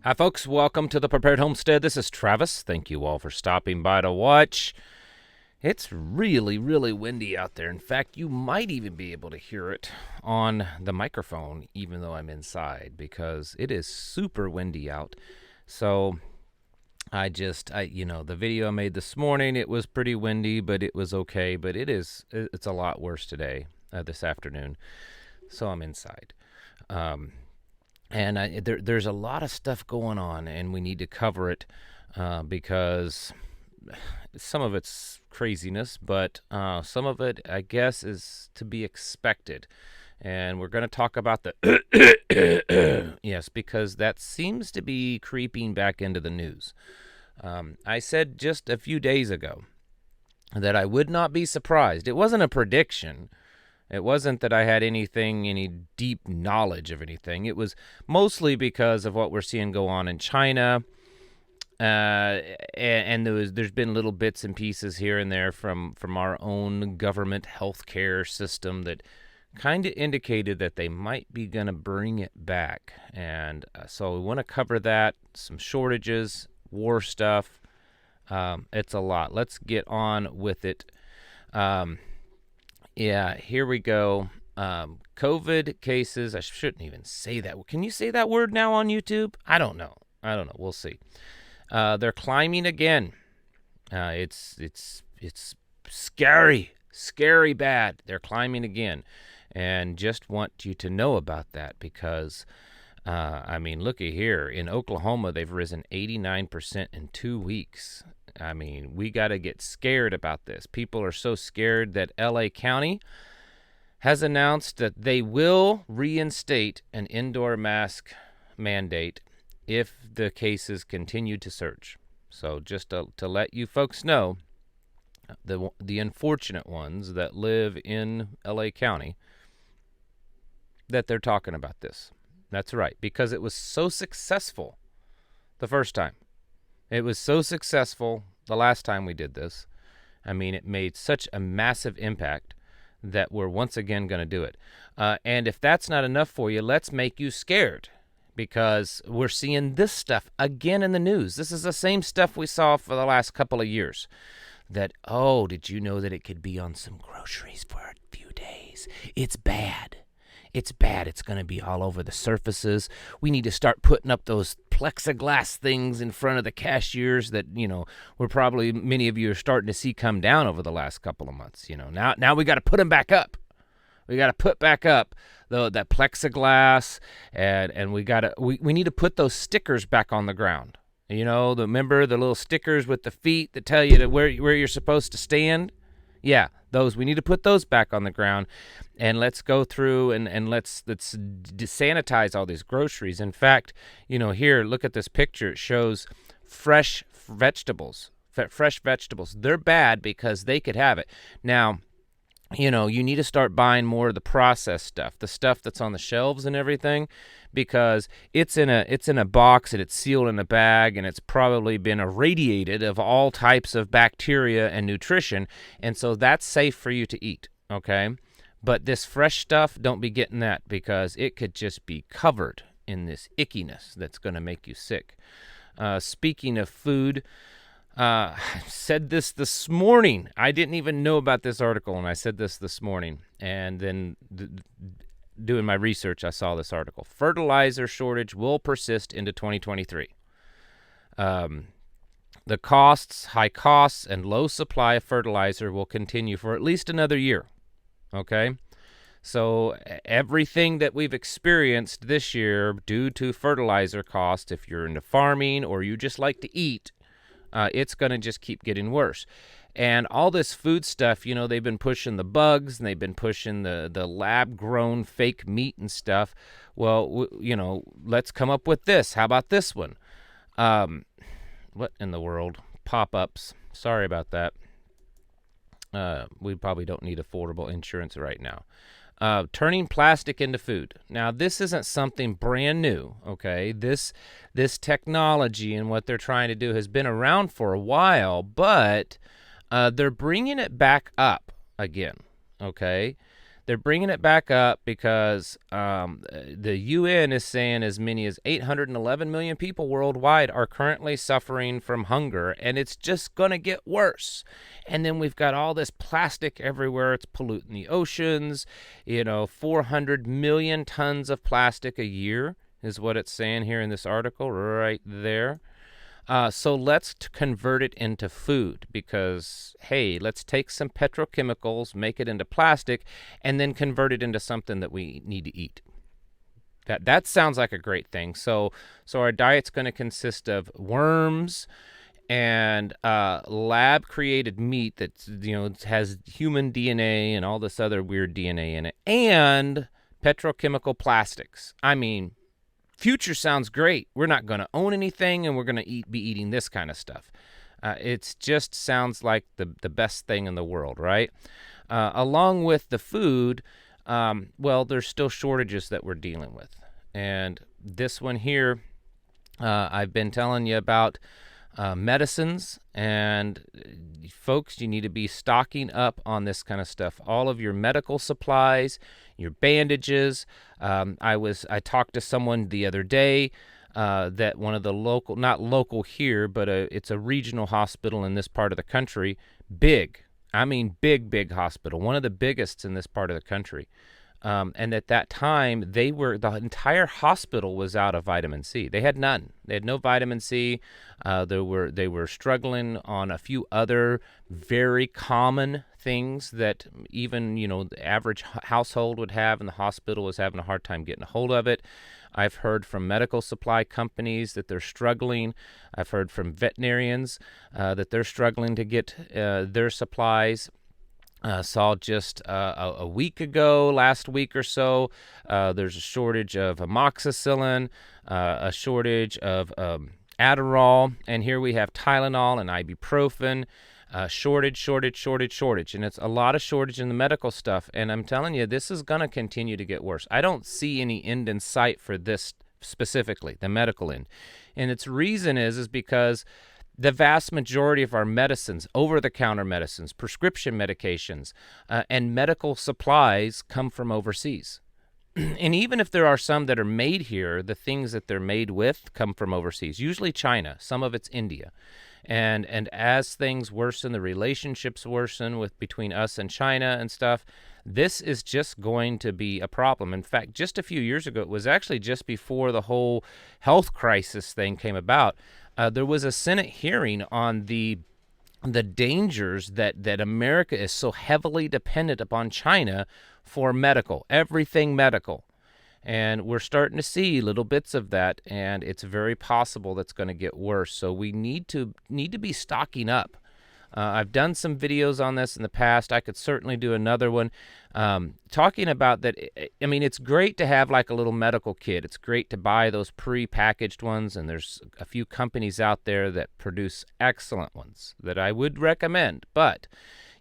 Hi, folks. Welcome to the Prepared Homestead. This is Travis. Thank you all for stopping by to watch. It's really, really windy out there. In fact, you might even be able to hear it on the microphone, even though I'm inside, because it is super windy out. So the video I made this morning, it was pretty windy, but it was okay. But it's a lot worse today, this afternoon. So I'm inside. And there's a lot of stuff going on, and we need to cover it because some of it's craziness, but some of it, I guess, is to be expected. And we're going to talk about the yes, because that seems to be creeping back into the news. I said just a few days ago that I would not be surprised. It wasn't a prediction. It wasn't that I had any deep knowledge of anything. It was mostly because of what we're seeing go on in China. And there's been little bits and pieces here and there from our own government healthcare system that kind of indicated that they might be going to bring it back. And so we want to cover that, some shortages, war stuff. It's a lot. Let's get on with it. Yeah, here we go. COVID cases. I shouldn't even say that. Can you say that word now on YouTube? I don't know. We'll see. They're climbing again. It's scary bad. They're climbing again, and just want you to know about that because, looky here. In Oklahoma, they've risen 89% in 2 weeks. We got to get scared about this. People are so scared that LA County has announced that they will reinstate an indoor mask mandate if the cases continue to surge. So just to let you folks know, the unfortunate ones that live in LA County, that they're talking about this. That's right, because it was so successful the first time. It was so successful the last time we did this. It made such a massive impact that we're once again going to do it. And if that's not enough for you, let's make you scared because we're seeing this stuff again in the news. This is the same stuff we saw for the last couple of years. That, did you know that it could be on some groceries for a few days? It's bad. It's bad. It's going to be all over the surfaces. We need to start putting up those plexiglass things in front of the cashiers that, we're probably, many of you are starting to see come down over the last couple of months. Now we got to put them back up. We got to put back up that plexiglass, and we need to put those stickers back on the ground. Remember the little stickers with the feet that tell you where you're supposed to stand? Yeah, those, we need to put those back on the ground, and let's go through and let's desanitize all these groceries. In fact, here, look at this picture. It shows fresh vegetables. They're bad because they could have it. Now, you need to start buying more of the processed stuff, the stuff that's on the shelves and everything, because it's in a box and it's sealed in a bag and it's probably been irradiated of all types of bacteria and nutrition, and so that's safe for you to eat, okay? But this fresh stuff, don't be getting that because it could just be covered in this ickiness that's going to make you sick. Speaking of food, I said this morning. I didn't even know about this article, and I said this morning. And then doing my research, I saw this article. Fertilizer shortage will persist into 2023. The high costs, and low supply of fertilizer will continue for at least another year. Okay? So everything that we've experienced this year due to fertilizer costs, if you're into farming or you just like to eat, it's going to just keep getting worse. And all this food stuff, they've been pushing the bugs and they've been pushing the lab-grown fake meat and stuff. Well, let's come up with this. How about this one? What in the world? Pop-ups. Sorry about that. We probably don't need affordable insurance right now. Turning plastic into food. Now, this isn't something brand new, okay? This technology and what they're trying to do has been around for a while, but they're bringing it back up again, okay? They're bringing it back up because the UN is saying as many as 811 million people worldwide are currently suffering from hunger, and it's just going to get worse. And then we've got all this plastic everywhere. It's polluting the oceans. 400 million tons of plastic a year is what it's saying here in this article right there. So let's convert it into food because, hey, let's take some petrochemicals, make it into plastic, and then convert it into something that we need to eat. That sounds like a great thing. So our diet's going to consist of worms and lab-created meat that has human DNA and all this other weird DNA in it, and petrochemical plastics. I mean, future sounds great. We're not going to own anything, and we're going to be eating this kind of stuff. It just sounds like the best thing in the world, right? Along with the food, there's still shortages that we're dealing with. And this one here, I've been telling you about medicines, and folks, you need to be stocking up on this kind of stuff. All of your medical supplies, your bandages. I talked to someone the other day that one of the local, not local here, but it's a regional hospital in this part of the country. Big big hospital, one of the biggest in this part of the country. And at that time, the entire hospital was out of vitamin C. They had none. They had no vitamin C. They were struggling on a few other very common things that even the average household would have, and the hospital was having a hard time getting a hold of it. I've heard from medical supply companies that they're struggling. I've heard from veterinarians that they're struggling to get their supplies. Saw just a week ago, last week or so, there's a shortage of amoxicillin, a shortage of Adderall, and here we have Tylenol and ibuprofen. Shortage, and it's a lot of shortage in the medical stuff. And I'm telling you, this is going to continue to get worse. I don't see any end in sight for this specifically, the medical end. And its reason is because the vast majority of our medicines, over-the-counter medicines, prescription medications, and medical supplies come from overseas. And even if there are some that are made here, the things that they're made with come from overseas, usually China, some of it's India. And as things worsen, the relationships worsen between us and China and stuff, this is just going to be a problem. In fact, just a few years ago, it was actually just before the whole health crisis thing came about, there was a Senate hearing on the dangers that America is so heavily dependent upon China for medical, everything medical. And we're starting to see little bits of that, and it's very possible that's going to get worse. So we need to be stocking up. I've done some videos on this in the past. I could certainly do another one talking about that. I mean, it's great to have like a little medical kit. It's great to buy those pre-packaged ones, and there's a few companies out there that produce excellent ones that I would recommend. But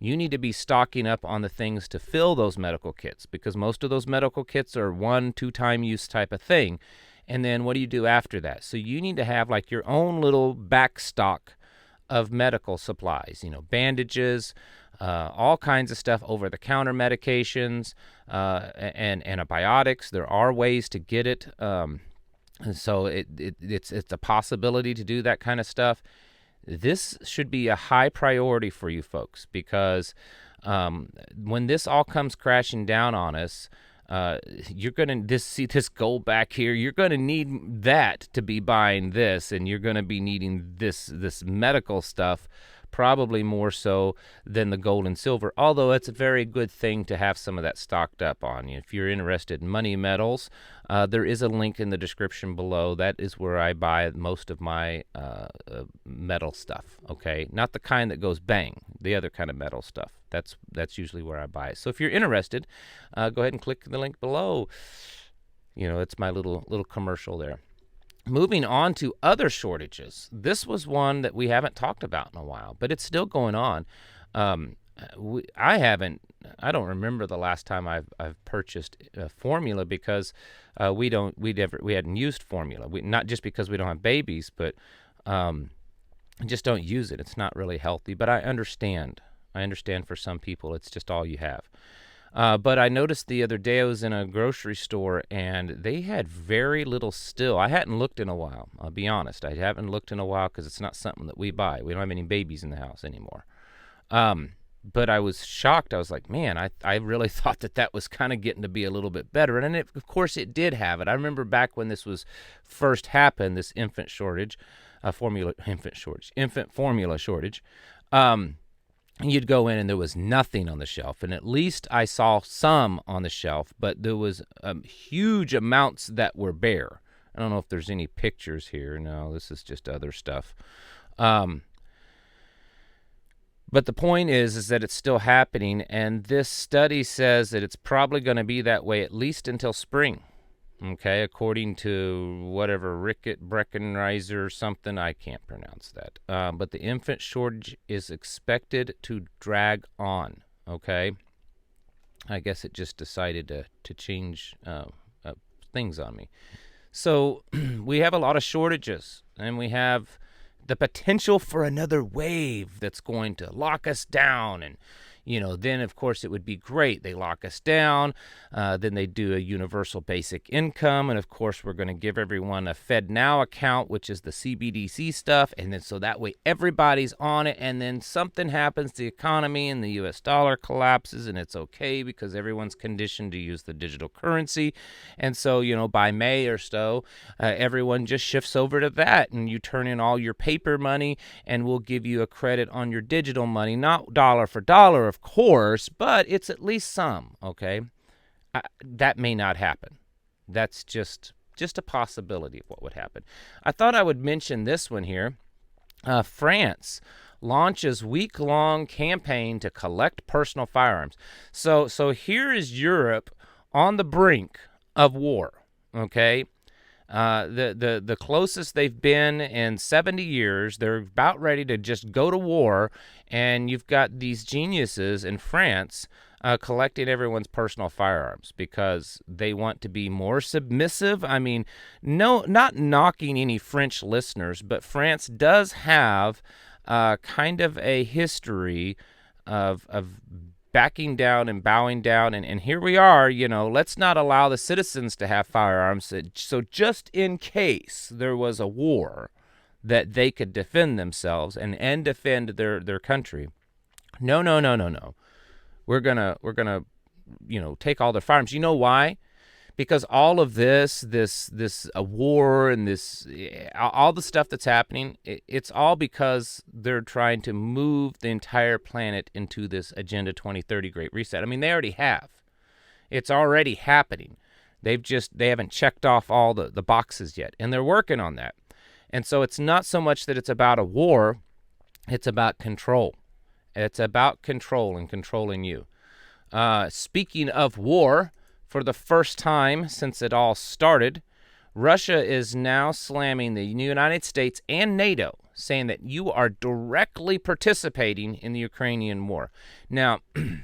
you need to be stocking up on the things to fill those medical kits, because most of those medical kits are 1-2 time use type of thing. And then what do you do after that? So you need to have like your own little back stock of medical supplies, bandages, all kinds of stuff, over-the-counter medications, and antibiotics. There are ways to get it. So it's a possibility to do that kind of stuff. This should be a high priority for you folks, because when this all comes crashing down on us, you're going to see this gold back here. You're going to need that to be buying this, and you're going to be needing this medical stuff probably more so than the gold and silver, although it's a very good thing to have some of that stocked up on you. If you're interested in money metals, there is a link in the description below. That is where I buy most of my metal stuff, okay? Not the kind that goes bang, the other kind of metal stuff. That's usually where I buy it. So if you're interested, go ahead and click the link below. It's my little commercial there. Moving on to other shortages. This was one that we haven't talked about in a while, but it's still going on. I don't remember the last time I've purchased formula, because we hadn't used formula. Not just because we don't have babies, but just don't use it. It's not really healthy, but I understand. For some people, it's just all you have. But I noticed the other day I was in a grocery store and they had very little still. I hadn't looked in a while. I'll be honest. I haven't looked in a while because it's not something that we buy. We don't have any babies in the house anymore. But I was shocked. I was like, man, I really thought that was kind of getting to be a little bit better. And of course, it did have it. I remember back when this was first happened, this infant formula shortage. You'd go in and there was nothing on the shelf. And at least I saw some on the shelf, but there was huge amounts that were bare. I don't know if there's any pictures here. No, this is just other stuff. But the point is that it's still happening, and this study says that it's probably going to be that way at least until spring, okay, according to whatever Breckenreiser or something. I can't pronounce that. But the infant shortage is expected to drag on, okay? I guess it just decided to change things on me. So we have a lot of shortages, and we have the potential for another wave that's going to lock us down. And, then, of course, it would be great. They lock us down. Then they do a universal basic income. And, of course, we're going to give everyone a FedNow account, which is the CBDC stuff. And then so that way everybody's on it. And then something happens to the economy and the U.S. dollar collapses. And it's okay because everyone's conditioned to use the digital currency. And so, by May or so, everyone just shifts over to that. And you turn in all your paper money and we'll give you a credit on your digital money. Not dollar for dollar, of course, but it's at least some, okay? That may not happen. That's just a possibility of what would happen. I thought I would mention this one here. France launches week-long campaign to collect personal firearms. So here is Europe on the brink of war, okay? The closest they've been in 70 years. They're about ready to just go to war, and you've got these geniuses in France collecting everyone's personal firearms because they want to be more submissive. I mean, no, not knocking any French listeners, but France does have kind of a history of backing down and bowing down, and here we are, let's not allow the citizens to have firearms. So just in case there was a war, that they could defend themselves and defend their country. No. We're gonna take all their firearms. You know why? Because all of this war and all the stuff that's happening, it's all because they're trying to move the entire planet into this Agenda 2030 Great Reset. I mean, they already have. It's already happening. They haven't checked off all the boxes yet, and they're working on that. And so it's not so much that it's about a war, it's about control. It's about control and controlling you. Speaking of war, for the first time since it all started, Russia is now slamming the United States and NATO, saying that you are directly participating in the Ukrainian war. Now,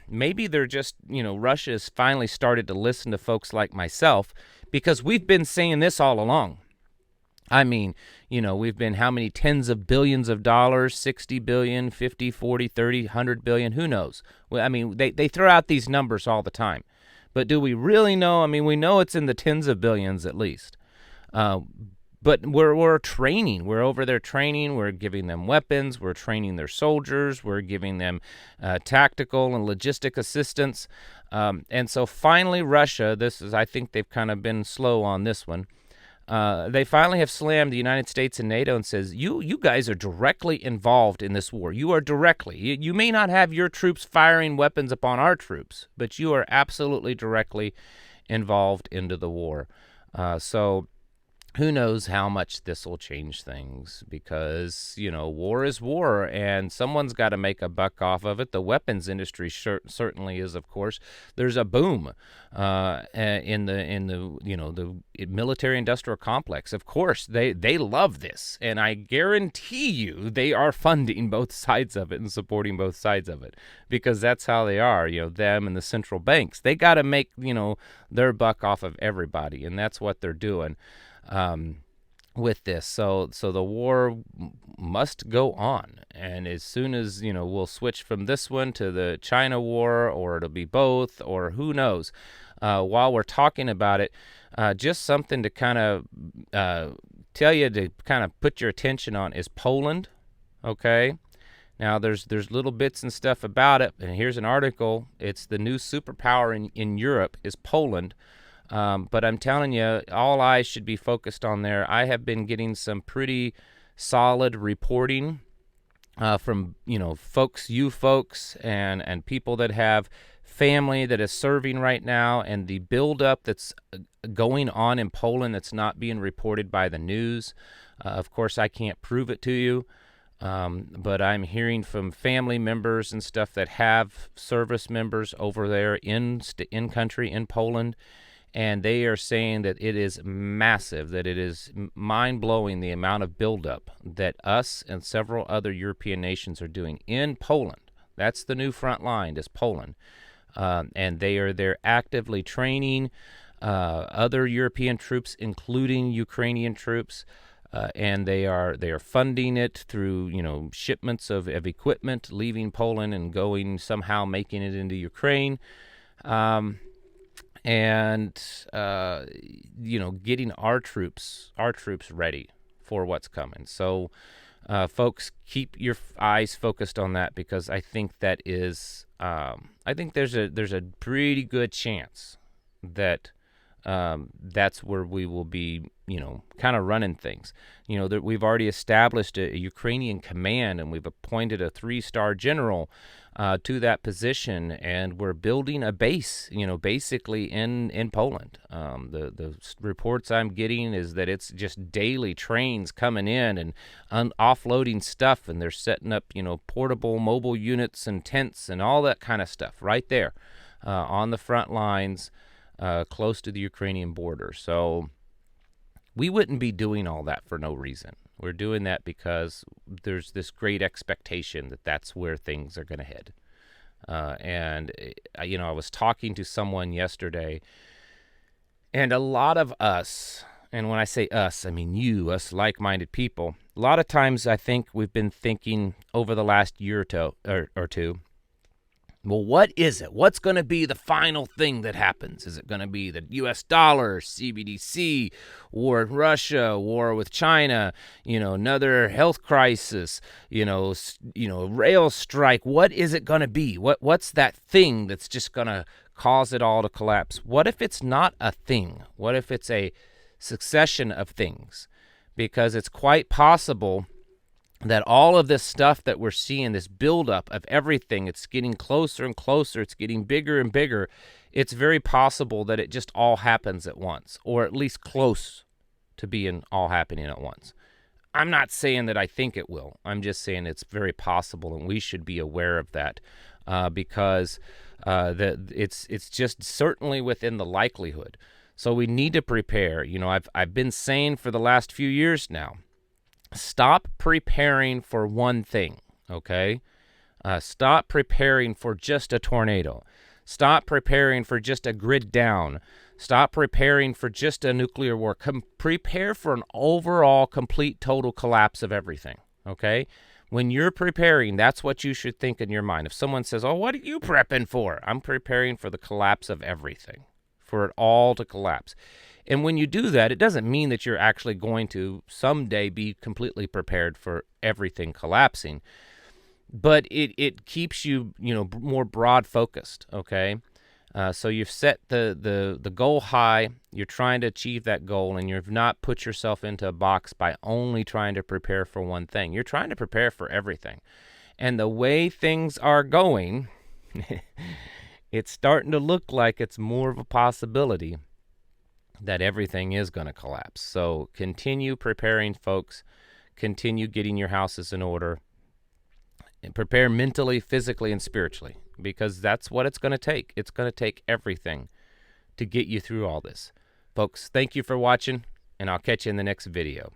maybe they're just, Russia has finally started to listen to folks like myself, because we've been saying this all along. I mean, we've been how many tens of billions of dollars, 60 billion, 50, 40, 30, 100 billion, who knows? Well, I mean, they throw out these numbers all the time. But do we really know? I mean, we know it's in the tens of billions at least. But we're training. We're over there training. We're giving them weapons. We're training their soldiers. We're giving them tactical and logistic assistance. And so finally Russia, I think they've kind of been slow on this one. They finally have slammed the United States and NATO and says, you guys are directly involved in this war. You are directly. You may not have your troops firing weapons upon our troops, but you are absolutely directly involved into the war. So who knows how much this will change things, because, war is war, and someone's got to make a buck off of it. The weapons industry certainly is, of course. There's a boom in the military industrial complex. Of course, they love this, and I guarantee you they are funding both sides of it and supporting both sides of it, because that's how they are, them and the central banks. They got to make, their buck off of everybody, and that's what they're doing. with this. So the war must go on, and as soon as we'll switch from this one to the China war, or it'll be both, or who knows. While we're talking about it, just something to kind of tell you to kind of put your attention on is Poland. Okay. Now there's little bits and stuff about it, and here's an article. It's the new superpower in Europe is Poland. But I'm telling you, all eyes should be focused on there. I have been getting some pretty solid reporting from you folks, and people that have family that is serving right now, and the buildup that's going on in Poland that's not being reported by the news. Of course, I can't prove it to you. But I'm hearing from family members and stuff that have service members over there in country in Poland, and they are saying that it is massive, that it is mind-blowing the amount of buildup that us and several other European nations are doing in Poland. That's the new front line, is Poland. And they're actively training other European troops, including Ukrainian troops. And they are funding it through shipments of equipment leaving Poland and going somehow making it into Ukraine, and getting our troops ready for what's coming. So folks, keep your eyes focused on that, because I think that is I think there's a pretty good chance that that's where we will be, kind of running things. That we've already established a Ukrainian command, and we've appointed a 3-star general to that position, and we're building a base, basically in Poland. The reports I'm getting is that it's just daily trains coming in and offloading stuff, and they're setting up, portable mobile units and tents and all that kind of stuff right there on the front lines. Close to the Ukrainian border. So we wouldn't be doing all that for no reason. We're doing that because there's this great expectation that that's where things are going to head. And I was talking to someone yesterday, and a lot of us, and when I say us, I mean us like-minded people, a lot of times I think we've been thinking over the last year or two, well, what is it? What's going to be the final thing that happens? Is it going to be the U.S. dollar, CBDC, war in Russia, war with China, another health crisis, rail strike? What is it going to be? What's that thing that's just going to cause it all to collapse? What if it's not a thing? What if it's a succession of things? Because it's quite possible that all of this stuff that we're seeing, this buildup of everything, it's getting closer and closer, it's getting bigger and bigger. It's very possible that it just all happens at once, or at least close to being all happening at once. I'm not saying that I think it will. I'm just saying it's very possible, and we should be aware of that because it's just certainly within the likelihood. So we need to prepare. I've been saying for the last few years now, stop preparing for one thing, okay? Stop preparing for just a tornado. Stop preparing for just a grid down. Stop preparing for just a nuclear war. Prepare for an overall, complete, total collapse of everything, okay? When you're preparing, that's what you should think in your mind. If someone says, oh, what are you prepping for? I'm preparing for the collapse of everything, for it all to collapse. And when you do that, it doesn't mean that you're actually going to someday be completely prepared for everything collapsing, but it keeps you, more broad focused. Okay, so you've set the goal high. You're trying to achieve that goal, and you've not put yourself into a box by only trying to prepare for one thing. You're trying to prepare for everything, and the way things are going, it's starting to look like it's more of a possibility that everything is going to collapse. So continue preparing, folks. Continue getting your houses in order. And prepare mentally, physically, and spiritually, because that's what it's going to take. It's going to take everything to get you through all this. Folks, thank you for watching, and I'll catch you in the next video.